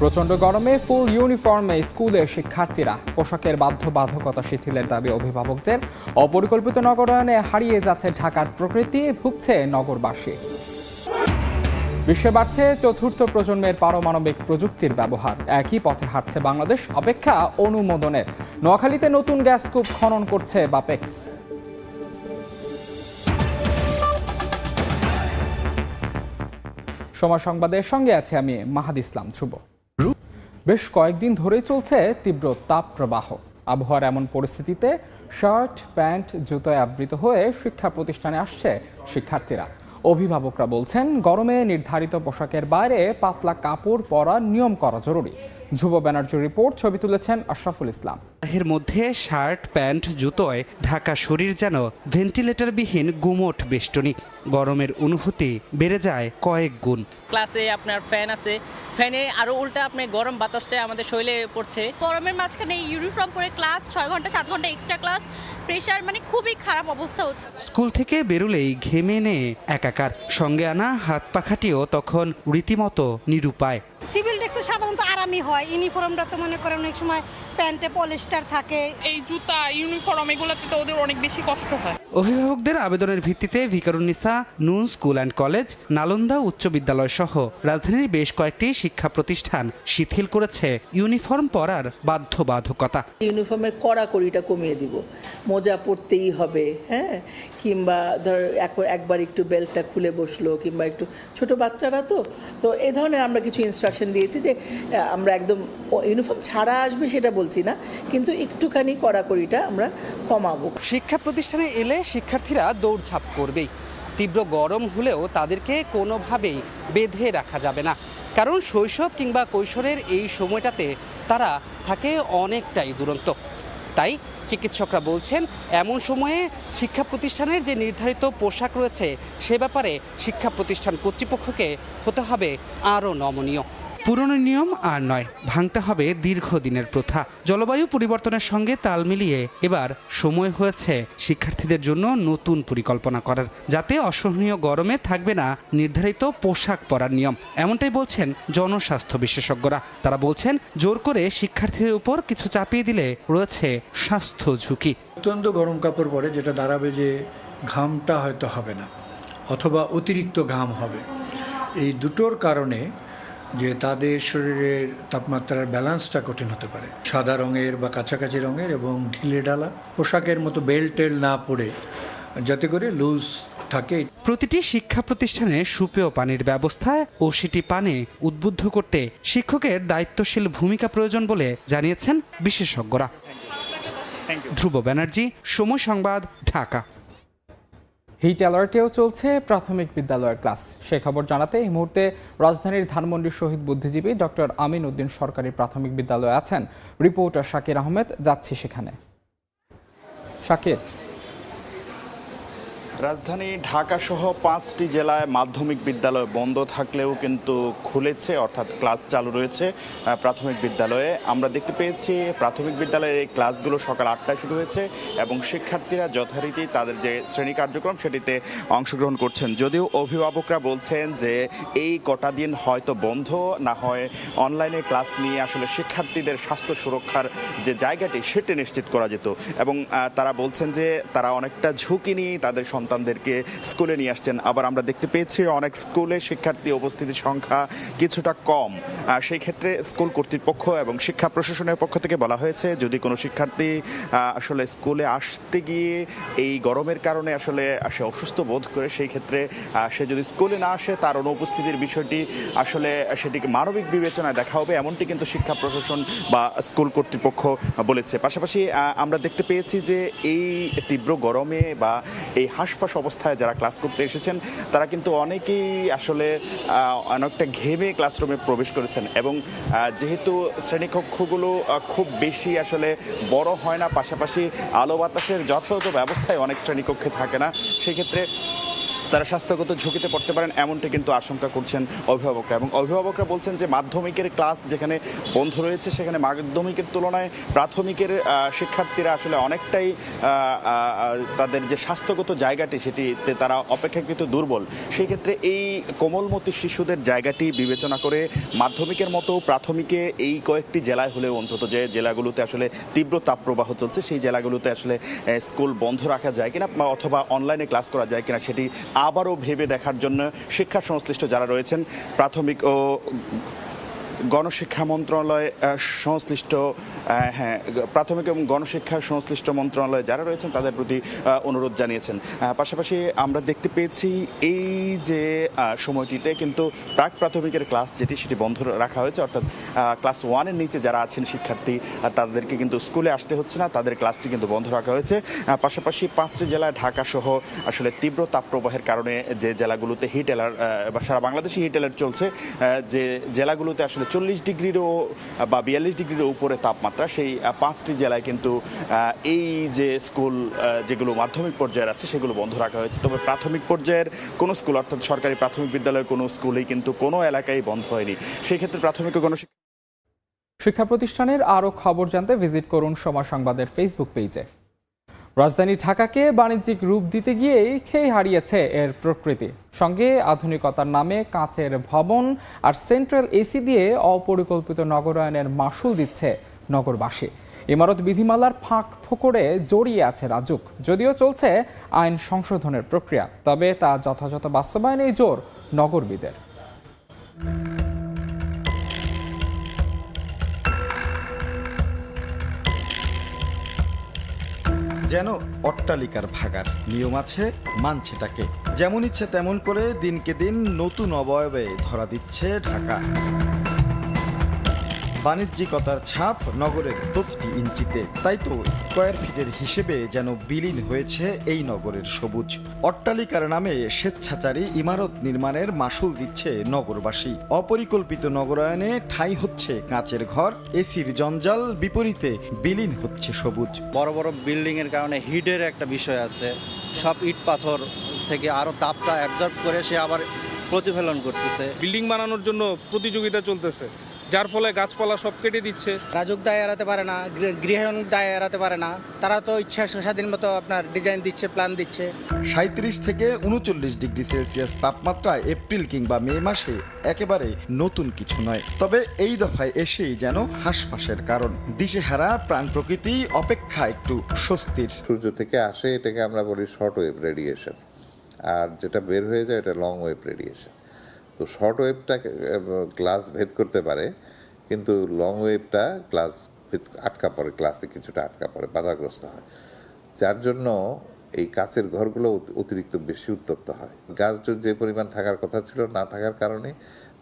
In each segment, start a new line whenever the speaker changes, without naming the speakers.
প্রচণ্ড গরমে ফুল ইউনিফর্মে স্কুলে শিক্ষার্থীরা, পোশাকের বাধ্যবাধকতা শিথিলের দাবি অভিভাবকদের। অপরিকল্পিত নগরায়নে হারিয়ে যাচ্ছে ঢাকার প্রকৃতি, ভুগছে নগরবাসী। বিশ্বে বাড়ছে চতুর্থ প্রজন্মের পারমাণবিক প্রযুক্তির ব্যবহার, একই পথে হাঁটছে বাংলাদেশ, অপেক্ষা অনুমোদনের। নোয়াখালীতে নতুন গ্যাস কূপ খনন করছে বাপেক্স। সময় সংবাদের সঙ্গে আছে আমি মাহাদি ইসলাম ধ্রুব। বেশ কয়েকদিন ধরেই চলছে তীব্র তাপ প্রবাহ। আবহাওয়ার এমন পরিস্থিতিতে শার্ট, প্যান্ট, জুতোয় আবৃত হয়ে শিক্ষা প্রতিষ্ঠানে আসছে শিক্ষার্থীরা। অভিভাবকরা বলছেন, গরমে নির্ধারিত পোশাকের বাইরে পাতলা কাপড় পরার নিয়ম করা জরুরি। ধ্রুব ব্যানার্জির রিপোর্ট, ছবি তুলেছেন আশরাফুল ইসলাম।
এর মধ্যে শার্ট, প্যান্ট, জুতোয় ঢাকা শরীর যেন ভেন্টিলেটরবিহীন গুমোট বেষ্টনী। গরমের অনুভূতি বেড়ে যায় কয়েক গুণ।
ক্লাসে আপনার ফ্যান আছে, ফ্যানে আরো উল্টা আপনি গরম বাতাসটা আমাদের শরীরে পড়ছে।
গরমের মাঝখানে ইউনিফর্ম পরে ক্লাস, 6 ঘন্টা 7 ঘন্টা এক্সট্রা ক্লাস, প্রেশার, মানে খুবই খারাপ অবস্থা হচ্ছে।
স্কুল থেকে বেরোলেই ঘেমে নিয়ে একাকার, সঙ্গে আনা হাত পাখাটিও তখন রীতিমতো নিরুপায়।
সিভিল ড্রেস তো সাধারণত আরামই হয়, ইউনিফর্মটা তো মনে করেন অনেক সময় প্যান্টে পলিস্টার থাকে।
এই জুতা, ইউনিফর্ম এগুলোতে তো ওদের অনেক বেশি কষ্ট হয়।
অভিভাবকদের আবেদনের ভিত্তিতে ভিকারুন্নিসা নুন স্কুল অ্যান্ড কলেজ, নালন্দা উচ্চ বিদ্যালয় সহ রাজধানীর বেশ কয়েকটি শিক্ষা প্রতিষ্ঠান শিথিল করেছে ইউনিফর্ম পরার বাধ্যবাধকতা।
ইউনিফর্মের কড়াকড়িটা কমিয়ে দিব, মোজা পরতেই হবে, হ্যাঁ, কিংবা ধর একবার একটু বেল্টটা খুলে বসলো, কিংবা একটু ছোট বাচ্চারা তো এই ধরনের আমরা কিছু ইনস্ট্রাকশন দিয়েছি যে আমরা একদম ইউনিফর্ম ছাড়া আসবে সেটা বলছি না, কিন্তু একটুখানি কড়াকড়িটা আমরা কমাবো।
শিক্ষা প্রতিষ্ঠানে এলে শিক্ষার্থীরা দৌড়ঝাঁপ করবেই। তীব্র গরম হলেও তাদেরকে কোনোভাবেই বেঁধে রাখা যাবে না, কারণ শৈশব কিংবা কৈশোরের এই সময়টাতে তারা থাকে অনেকটাই দুরন্ত। তাই চিকিৎসকরা বলছেন, এমন সময়ে শিক্ষা প্রতিষ্ঠানের যে নির্ধারিত পোশাক রয়েছে সে ব্যাপারে শিক্ষা প্রতিষ্ঠান কর্তৃপক্ষকে হতে হবে আরও নমনীয়। পুরনো নিয়ম আর নয়, ভাঙতে হবে দীর্ঘদিনের প্রথা। জলবায়ু পরিবর্তনের সঙ্গে তাল মিলিয়ে এবার সময় হয়েছে শিক্ষার্থীদের জন্য নতুন পরিকল্পনা করার, যাতে অসহনীয় গরমে থাকবে না নির্ধারিত পোশাক পরার নিয়ম। এমনটাই বলছেন জনস্বাস্থ্য বিশেষজ্ঞরা। তারা বলছেন, জোর করে শিক্ষার্থীদের উপর কিছু চাপিয়ে দিলে রয়েছে স্বাস্থ্য ঝুঁকি।
অত্যন্ত গরম কাপড় পরে যেটা দাঁড়াবে যে ঘামটা হয়তো হবে না, অথবা অতিরিক্ত ঘাম হবে। এই দুটোর কারণে যে তাদের শরীরের তাপমাত্রার ব্যালেন্সটা কঠিন হতে পারে। সাদা রঙের বা কাছাকাছি রঙের এবং ঢিলে ঢালা পোশাকের মতো বেল্ট টেল না পরে যাতে করে লুজ থাকে।
প্রতিটি শিক্ষা প্রতিষ্ঠানে সুপেয় পানির ব্যবস্থা ও সেটি পানে উদ্বুদ্ধ করতে শিক্ষকের দায়িত্বশীল ভূমিকা প্রয়োজন বলে জানিয়েছেন বিশেষজ্ঞরা। ধ্রুব ব্যানার্জি, সময় সংবাদ, ঢাকা।
হিট অ্যালার্টেও চলছে প্রাথমিক বিদ্যালয়ের ক্লাস। সে খবর জানাতে এই মুহূর্তে রাজধানীর ধানমন্ডির শহীদ বুদ্ধিজীবী ডক্টর আমিন উদ্দিন সরকারি প্রাথমিক বিদ্যালয়ে আছেন রিপোর্টার শাকির আহমেদ। যাচ্ছি সেখানে। শাকির।
রাজধানী ঢাকা সহ 5টি জেলায় মাধ্যমিক বিদ্যালয় বন্ধ থাকলেও কিন্তু খুলেছে, অর্থাৎ ক্লাস চালু রয়েছে প্রাথমিক বিদ্যালয়ে। আমরা দেখতে পেয়েছি প্রাথমিক বিদ্যালয়ের এই ক্লাসগুলো সকাল 8টায় শুরু হয়েছে এবং শিক্ষার্থীরা যথারীতি তাদের যে শ্রেণী কার্যক্রম সেটিতে অংশগ্রহণ করছেন। যদিও অভিভাবকরা বলছেন যে এই কটা দিন হয়তো বন্ধ না হয় অনলাইনে ক্লাস নিয়ে আসলে শিক্ষার্থীদের স্বাস্থ্য সুরক্ষার যে জায়গাটি সেটি নিশ্চিত করা যেত, এবং তারা বলছেন যে তারা অনেকটা ঝুঁকি নিয়ে তাদের সন্তানদেরকে স্কুলে নিয়ে আসছেন। আবার আমরা দেখতে পেয়েছি অনেক স্কুলে শিক্ষার্থী উপস্থিতির সংখ্যা কিছুটা কম। সেই ক্ষেত্রে স্কুল কর্তৃপক্ষ এবং শিক্ষা প্রশাসনের পক্ষ থেকে বলা হয়েছে, যদি কোনো শিক্ষার্থী আসলে স্কুলে আসতে গিয়ে এই গরমের কারণে আসলে সে অসুস্থ বোধ করে, সেই ক্ষেত্রে সে যদি স্কুলে না আসে তার অনুপস্থিতির বিষয়টি আসলে সেটিকে মানবিক বিবেচনায় দেখা হবে, এমনটি কিন্তু শিক্ষা প্রশাসন বা স্কুল কর্তৃপক্ষ বলেছে। পাশাপাশি আমরা দেখতে পেয়েছি যে এই তীব্র গরমে বা এই হাসপাতাল অবস্থায় যারা ক্লাস করতে এসেছেন তারা কিন্তু অনেকেই আসলে অনেকটা ঘেমে ক্লাসরুমে প্রবেশ করেছেন, এবং যেহেতু শ্রেণীকক্ষগুলো খুব বেশি আসলে বড় হয় না, পাশাপাশি আলো বাতাসের যথাযথ ব্যবস্থায় অনেক শ্রেণীকক্ষে থাকে না, সেক্ষেত্রে তারা স্বাস্থ্যগত ঝুঁকিতে পড়তে পারেন, এমনটি কিন্তু আশঙ্কা করছেন অভিভাবকরা। এবং অভিভাবকরা বলছেন যে মাধ্যমিকের ক্লাস যেখানে বন্ধ রয়েছে, সেখানে মাধ্যমিকের তুলনায় প্রাথমিকের শিক্ষার্থীরা আসলে অনেকটাই তাদের যে স্বাস্থ্যগত জায়গাটি সেটিতে তারা অপেক্ষাকৃত দুর্বল। সেই ক্ষেত্রে এই কোমলমতি শিশুদের জায়গাটি বিবেচনা করে মাধ্যমিকের মতো প্রাথমিকে এই কয়েকটি জেলায় হলেও অন্তত যে জেলাগুলোতে আসলে তীব্র তাপপ্রবাহ চলছে সেই জেলাগুলোতে আসলে স্কুল বন্ধ রাখা যায় কিনা অথবা অনলাইনে ক্লাস করা যায় কিনা সেটি আবারও ভেবে দেখার জন্য শিক্ষা সংশ্লিষ্ট যারা রয়েছেন প্রাথমিক ও গণশিক্ষা মন্ত্রণালয় সংশ্লিষ্ট প্রাথমিক এবং গণশিক্ষা সংশ্লিষ্ট মন্ত্রণালয়ে যারা রয়েছেন তাদের প্রতি অনুরোধ জানিয়েছেন। পাশাপাশি আমরা দেখতে পেয়েছি এই যে সময়টিতে কিন্তু প্রাক প্রাথমিকের ক্লাস যেটি সেটি বন্ধ রাখা হয়েছে, অর্থাৎ ক্লাস 1-এর নিচে যারা আছেন শিক্ষার্থী তাদেরকে কিন্তু স্কুলে আসতে হচ্ছে না, তাদের ক্লাসটি কিন্তু বন্ধ রাখা হয়েছে। পাশাপাশি 5টি জেলায় ঢাকা সহ আসলে তীব্র তাপপ্রবাহের কারণে যে জেলাগুলোতে হিট অ্যালার্ট বা সারা বাংলাদেশে হিট অ্যালার্ট চলছে, যে জেলাগুলোতে আসলে 40 ডিগ্রিরও বা 42 ডিগ্রিরও উপরে তাপমাত্রা, সেই 5টি জেলায় কিন্তু এই যে স্কুল যেগুলো মাধ্যমিক পর্যায়ের আছে সেগুলো বন্ধ রাখা হয়েছে। তবে প্রাথমিক পর্যায়ের কোনো স্কুল অর্থাৎ সরকারি প্রাথমিক বিদ্যালয়ের কোনো স্কুলেই কিন্তু কোনো এলাকায় বন্ধ হয়নি। সেই ক্ষেত্রে প্রাথমিক ও
শিক্ষা প্রতিষ্ঠানের আরও খবর জানতে ভিজিট করুন সময় সংবাদের ফেসবুক পেজে। রাজধানী ঢাকাকে বাণিজ্যিক রূপ দিতে গিয়েই খেই হারিয়েছে এর প্রকৃতি। সঙ্গে আধুনিকতার নামে কাঁচের ভবন আর সেন্ট্রাল এসি দিয়ে অপরিকল্পিত নগরায়নের মাশুল দিচ্ছে নগরবাসী। ইমারত বিধিমালার ফাঁক ফোকরে জড়িয়ে আছে রাজুক। যদিও চলছে আইন সংশোধনের প্রক্রিয়া, তবে তা যথাযথ বাস্তবায়নেই জোর নগরবিদের।
যেন অট্টালিকার ভাগার নিয়ম আছে, মানছে তাকে যেমন ইচ্ছে তেমন করে দিনকে দিন নতুন অবয়বে ধরা দিচ্ছে ঢাকা। বাণিজ্যিকতার ছাপ নগরের প্রতিটি ইঞ্চিতে, তাই তো স্কয়ার ফিটের হিসেবে যেন বিলীন হয়েছে এই নগরের সবুজ। অট্টালিকার নামে স্বেচ্ছাচারী ইমারত নির্মাণের মাশুল দিচ্ছে নগরবাসী। অপরিকল্পিত নগরায়নে ঠাঁই হচ্ছে কাঁচের ঘর, এসির জঞ্জাল, বিপরীতে বিলীন হচ্ছে সবুজ।
বড় বড় বিল্ডিং এর কারণে হিটের একটা বিষয় আছে, সব ইট পাথর থেকে আরো তাপটা অ্যাবজর্ব করে সে আবার প্রতিফলন করতেছে।
বিল্ডিং বানানোর জন্য প্রতিযোগিতা চলতেছে, যার ফলে গাছপালা সব কেটে দিচ্ছে।
রাজুক দায় এড়াতে পারে না, গৃহায়ণ দায় এড়াতে পারে না, তারা তো ইচ্ছা স্বাধীন মতো আপনার ডিজাইন দিচ্ছে, প্ল্যান দিচ্ছে।
37 থেকে 39 ডিগ্রি সেলসিয়াস তাপমাত্রা এপ্রিল কিংবা মে মাসে একেবারে নতুন কিছু নয়। তবে এই দফায় এসেই যেন হাঁসফাঁসের কারণ। দিশেহারা প্রাণ প্রকৃতি, অপেক্ষা একটু স্বস্তির।
সূর্য থেকে আসে এটাকে আমরা বলি শর্ট ওয়েভ রেডিয়েশন, আর যেটা বের হয়ে যায় এটা লং ওয়েভ রেডিয়েশন। তো শর্ট ওয়েভটা গ্লাস ভেদ করতে পারে, কিন্তু লং ওয়েভটা গ্লাস আটকা পড়ে, গ্লাসে কিছুটা আটকা পড়ে, বাধাগ্রস্ত হয়, যার জন্য এই কাচের ঘরগুলো অতিরিক্ত বেশি উত্তপ্ত হয়। গাছ যে পরিমাণ থাকার কথা ছিল না থাকার কারণে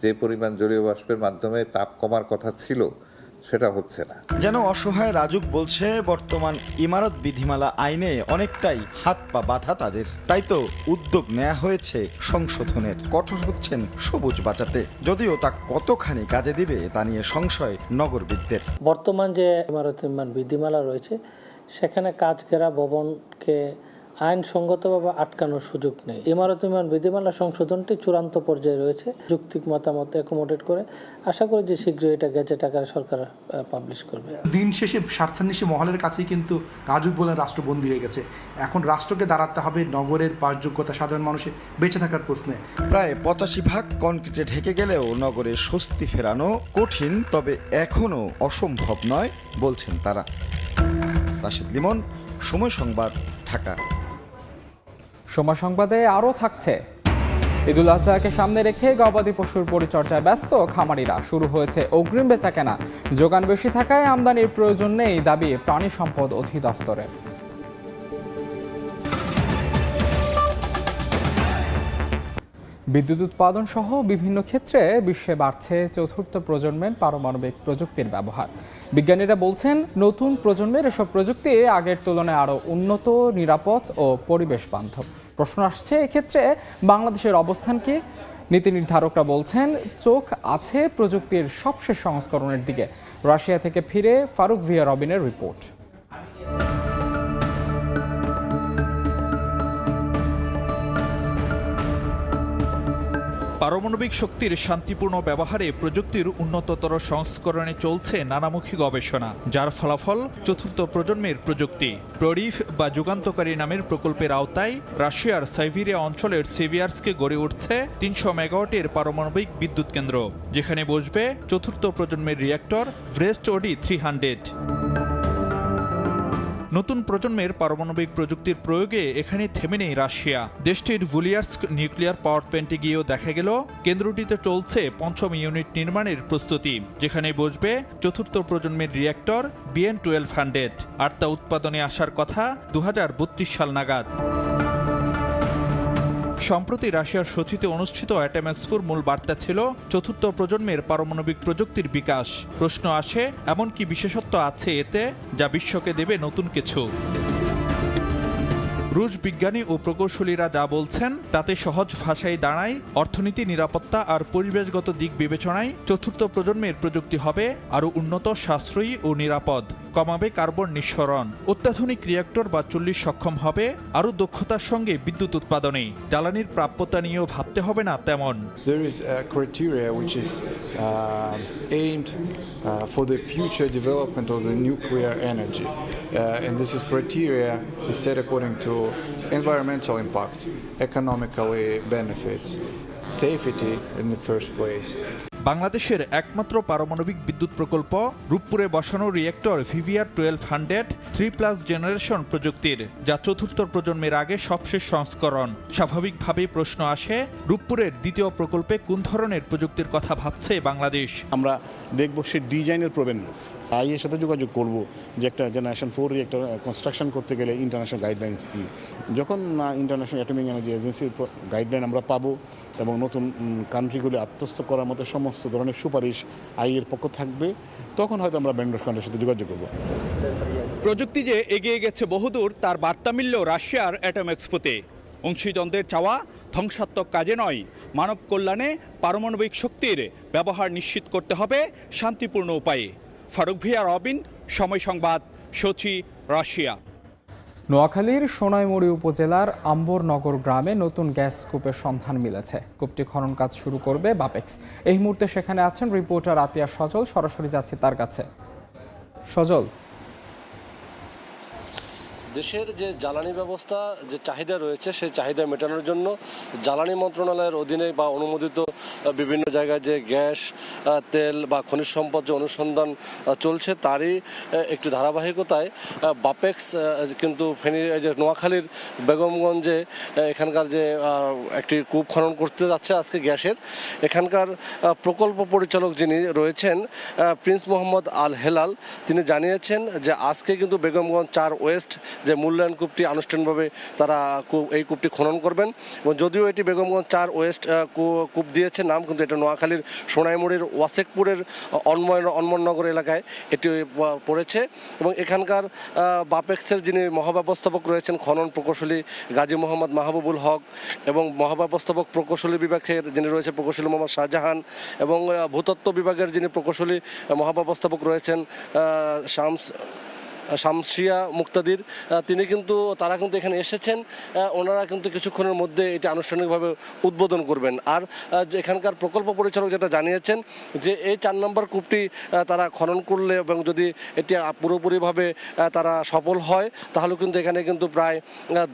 যে পরিমাণ জলীয় বাষ্পের মাধ্যমে তাপ কমার কথা ছিল সেটা হচ্ছে না।
যেন অসহায় রাজুক বলছে বর্তমান ইমারত বিধিমালা আইনে অনেকটাই হাত পা বাঁধা তাদের। তাই তো উদ্যোগ নেওয়া হয়েছে সংশোধনের, কঠোর হচ্ছেন সবুজ বাঁচাতে। যদিও তা কতখানি কাজে দিবে তা নিয়ে সংশয় নগরবিদদের।
বর্তমান যে ইমারত নির্মাণ বিধিমালা রয়েছে সেখানে কাজ ঘেরা ভবনকে আইনসঙ্গতভাবে আটকানোর সুযোগ নেই। ইমারত নির্মাণ বিধিমালা সংশোধনটি চূড়ান্ত পর্যায়ে রয়েছে। যৌক্তিক মতামত অ্যাকোমোডেট করে আশা করি যে শীঘ্রই এটা গেজেট আকারে সরকার পাবলিশ করবে।
দিন শেষে স্বার্থান্বেষী মহলের কাছেই কিন্তু রাজুক বলে রাষ্ট্রবন্দী হয়ে গেছে। এখন রাষ্ট্রকে দাঁড়াতে হবে নগরের বাসযোগ্যতা সাধারণ মানুষের বেঁচে থাকার প্রশ্নে।
প্রায় 85% কনক্রিটে ঢেকে গেলেও নগরে স্বস্তি ফেরানো কঠিন, তবে এখনও অসম্ভব নয় বলছেন তারা। রাশিদ লিমন, সময় সংবাদ, ঢাকা।
সময় সংবাদে আরও থাকছে, ঈদুল আজহাকে সামনে রেখে গবাদি পশুর পরিচর্যায় ব্যস্ত খামারিরা। শুরু হয়েছে অগ্রিম বেচাকেনা। যোগান বেশি থাকায় আমদানির প্রয়োজন নেই দাবি প্রাণী সম্পদ অধিদপ্তরের। বিদ্যুৎ উৎপাদন সহ বিভিন্ন ক্ষেত্রে বিশ্বে বাড়ছে চতুর্থ প্রজন্মের পারমাণবিক প্রযুক্তির ব্যবহার। বিজ্ঞানীরা বলছেন নতুন প্রজন্মের এসব প্রযুক্তি আগের তুলনায় আরও উন্নত, নিরাপদ ও পরিবেশ বান্ধব। প্রশ্ন আসছে এক্ষেত্রে বাংলাদেশের অবস্থান কি? নীতি নির্ধারকরা বলছেন চোখ আছে প্রযুক্তির সবশেষ সংস্করণের দিকে। রাশিয়া থেকে ফিরে ফারুক ভিয়া রবিনের রিপোর্ট।
পারমাণবিক শক্তির শান্তিপূর্ণ ব্যবহারে প্রযুক্তির উন্নততর সংস্করণে চলছে নানামুখী গবেষণা, যার ফলাফল চতুর্থ প্রজন্মের প্রযুক্তি। প্ররিফ বা যুগান্তকারী নামের প্রকল্পের আওতায় রাশিয়ার সাইবেরিয়া অঞ্চলের সেভিয়ার্সকে গড়ে উঠছে ৩০০ মেগাওয়াটের পারমাণবিক বিদ্যুৎ কেন্দ্র, যেখানে বসবে চতুর্থ প্রজন্মের রিঅ্যাক্টর ব্রেস্ট ওডি 300। নতুন প্রজন্মের পারমাণবিক প্রযুক্তির প্রয়োগে এখানে থেমে নেই রাশিয়া। দেশটির ভুলিয়ার্স্ক নিউক্লিয়ার পাওয়ার প্ল্যান্টে গিয়েও দেখা গেল কেন্দ্রটিতে চলছে পঞ্চম ইউনিট নির্মাণের প্রস্তুতি, যেখানে বসবে চতুর্থ প্রজন্মের রিঅ্যাক্টর BN-1200, আর তা উৎপাদনে আসার কথা 2032 সাল নাগাদ। সম্প্রতি রাশিয়ার সোচিতে অনুষ্ঠিত অ্যাটম এক্সপোর মূল বার্তা ছিল চতুর্থ প্রজন্মের পারমাণবিক প্রযুক্তির বিকাশ। প্রশ্ন আসে, এমন কি বিশেষত্ব আছে এতে যা বিশ্বকে দেবে নতুন কিছু? রুশ বিজ্ঞানী ও প্রকৌশলীরা যা বলছেন তাতে সহজ ভাষায় দাঁড়ায়, অর্থনীতি, নিরাপত্তা আর পরিবেশগত দিক বিবেচনায় চতুর্থ প্রজন্মের প্রযুক্তি হবে আরও উন্নত, সাশ্রয়ী ও নিরাপদ, কমাবে কার্বন নিঃসরণ, অত্যাধুনিক রিঅ্যাক্টর বা চুল্লি সক্ষম হবে, আরও দক্ষতার সঙ্গে বিদ্যুৎ উৎপাদনে। জ্বালানির প্রাপ্যতা নিয়েও ভাবতে হবে না তেমন।
There is a criteria which is aimed for the future development of the nuclear energy, and this is criteria is set according to environmental impact, economically benefits, safety in the first place.
বাংলাদেশের একমাত্র পারমাণবিক বিদ্যুৎ প্রকল্প রূপপুরে বসানো reactor VVR-1200 3+ generation প্রযুক্তির, যা চতুর্থ প্রজন্মের আগে সবশেষ সংস্করণ। স্বাভাবিকভাবেই প্রশ্ন আসে, রূপপুরের দ্বিতীয় প্রকল্পে কোন ধরনের প্রযুক্তির কথা ভাবছে বাংলাদেশ?
আমরা দেখব সে ডিজাইনের প্রবণতা, আইএর সাথে যোগাযোগ করব যে একটা জেনারেশন 4 রিঅ্যাক্টর কনস্ট্রাকশন করতে গেলে ইন্টারন্যাশনাল গাইডলাইন্স কী। যখন ইন্টারন্যাশনাল অ্যাটমিক এনার্জি এজেন্সির গাইডলাইন আমরা পাবো এবং নতুন কান্ট্রিগুলি আত্মস্থ করার মতো সমস্ত ধরনের সুপারিশ আইয়ের পক্ষ থাকবে, তখন হয়তো আমরা ব্যান্ডার কান্ট্রির সাথে যোগাযোগ করব।
প্রযুক্তি যে এগিয়ে গেছে বহুদূর তার বার্তা মিলল রাশিয়ার অ্যাটম এক্সপোতে। অংশীজনদের চাওয়া ধ্বংসাত্মক কাজে নয়, মানব কল্যাণে পারমাণবিক শক্তির ব্যবহার নিশ্চিত করতে হবে শান্তিপূর্ণ উপায়ে। ফারুক ভিয়া, রবিন, সময় সংবাদ, সোচি, রাশিয়া।
নোয়াখালীর সোনাইমুড়ি উপজেলার আম্বরনগর গ্রামে নতুন গ্যাস কূপের সন্ধান মিলেছে। কূপটি খনন কাজ শুরু করবে বাপেক্স। এই মুহূর্তে সেখানে আছেন রিপোর্টার আতিয়া সজল, সরাসরি যাচ্ছে তার কাছে। সজল,
দেশের যে জ্বালানি ব্যবস্থা যে চাহিদা রয়েছে সেই চাহিদা মেটানোর জন্য জ্বালানি মন্ত্রণালয়ের অধীনে বা অনুমোদিত বিভিন্ন জায়গায় যে গ্যাস, তেল বা খনিজ সম্পদ যে অনুসন্ধান চলছে তারই একটি ধারাবাহিকতায় বাপেক্স কিন্তু ফেনীর যে নোয়াখালীর বেগমগঞ্জে এখানকার যে একটি কূপ খনন করতে যাচ্ছে আজকে গ্যাসের। এখানকার প্রকল্প পরিচালক যিনি রয়েছেন প্রিন্স মোহাম্মদ আল হেলাল, তিনি জানিয়েছেন যে আজকে কিন্তু বেগমগঞ্জ 4 ওয়েস্ট যে মূল্যায়ন কূপটি আনুষ্ঠানিকভাবে তারা এই কূপটি খনন করবেন। এবং যদিও এটি বেগমগঞ্জ 4 ওয়েস্ট কূপ দিয়েছে নাম, কিন্তু এটা নোয়াখালীর সোনাইমুড়ির ওয়াসেকপুরের অন্মনগর এলাকায় এটি পড়েছে। এবং এখানকার বাপেক্সের যিনি মহাব্যবস্থাপক রয়েছেন খনন প্রকৌশলী গাজী মোহাম্মদ মাহবুবুল হক, এবং মহাব্যবস্থাপক প্রকৌশলী বিভাগের যিনি রয়েছে প্রকৌশলী মোহাম্মদ শাহজাহান, এবং ভূতত্ত্ব বিভাগের যিনি প্রকৌশলী মহাব্যবস্থাপক রয়েছেন শামসিয়া মুক্তাদির, তারা কিন্তু এখানে এসেছেন। ওনারা কিন্তু কিছুক্ষণের মধ্যে এটি আনুষ্ঠানিকভাবে উদ্বোধন করবেন। আর এখানকার প্রকল্প পরিচালক যেটা জানিয়েছেন যে এই 4 নম্বর কূপটি তারা খনন করলে এবং যদি এটি পুরোপুরিভাবে তারা সফল হয় তাহলে কিন্তু এখানে কিন্তু প্রায়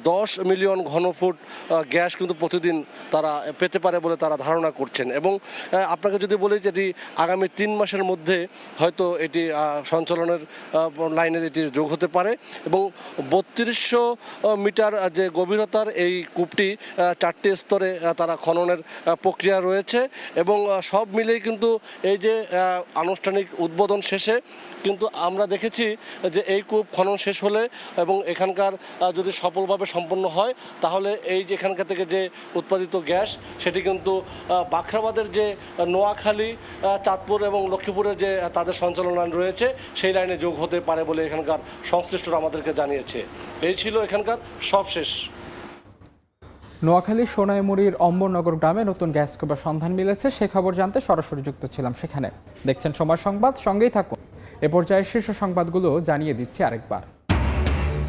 10 মিলিয়ন ঘনফুট গ্যাস কিন্তু প্রতিদিন তারা পেতে পারে বলে তারা ধারণা করছেন। এবং আপনাকে যদি বলি যে এটি আগামী 3 মাসের মধ্যে হয়তো এটি সঞ্চালনের লাইনে এটি যোগ হতে পারে। এবং 3200 মিটার যে গভীরতার এই কূপটি 4টি স্তরে তারা খননের প্রক্রিয়া রয়েছে। এবং সব মিলেই কিন্তু এই যে আনুষ্ঠানিক উদ্বোধন শেষে কিন্তু আমরা দেখেছি যে এই কূপ খনন শেষ হলে এবং এখানকার যদি সফলভাবে সম্পন্ন হয় তাহলে এই যে এখানকার থেকে যে উৎপাদিত গ্যাস সেটি কিন্তু বাখরাবাদের যে নোয়াখালী, চাঁদপুর এবং লক্ষ্মীপুরের যে তাদের সঞ্চালন লাইন রয়েছে সেই লাইনে যোগ হতে পারে বলে এখানকার সংশ্লিষ্টরা আমাদেরকে জানিয়েছে। এই ছিল এখানকার সবশেষ।
নোয়াখালী সোনাইমুড়ির অম্বরনগর গ্রামে নতুন গ্যাস কূপের সন্ধান মিলেছে, সে খবর জানতে সরাসরি যুক্ত ছিলাম সেখানে। দেখছেন সময় সংবাদ, সঙ্গেই থাকুন। এ পর্যায়ে শীর্ষ সংবাদগুলো জানিয়ে দিচ্ছি আরেকবার।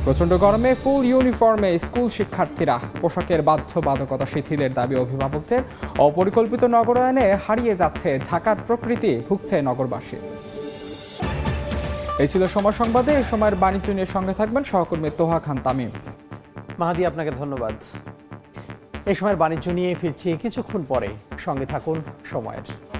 প্রচণ্ড গরমে ফুল ইউনিফর্মে স্কুল শিক্ষার্থীরা, পোশাকের বাধ্যবাধকতা শিথিলের দাবি অভিভাবকদের, অপরিকল্পিত নগরায়নে হারিয়ে যাচ্ছে ঢাকার প্রকৃতি, ভুগছে নগরবাসী। এই ছিল সময় সংবাদে। এই সময়ের বাণিজ্য নিয়ে সঙ্গে থাকবেন সহকর্মী তোহা খান তামিম।
মাহাদি, আপনাকে ধন্যবাদ। এই সময়ের বাণিজ্য নিয়ে ফিরছি কিছুক্ষণ পরে, সঙ্গে থাকুন সময়ের।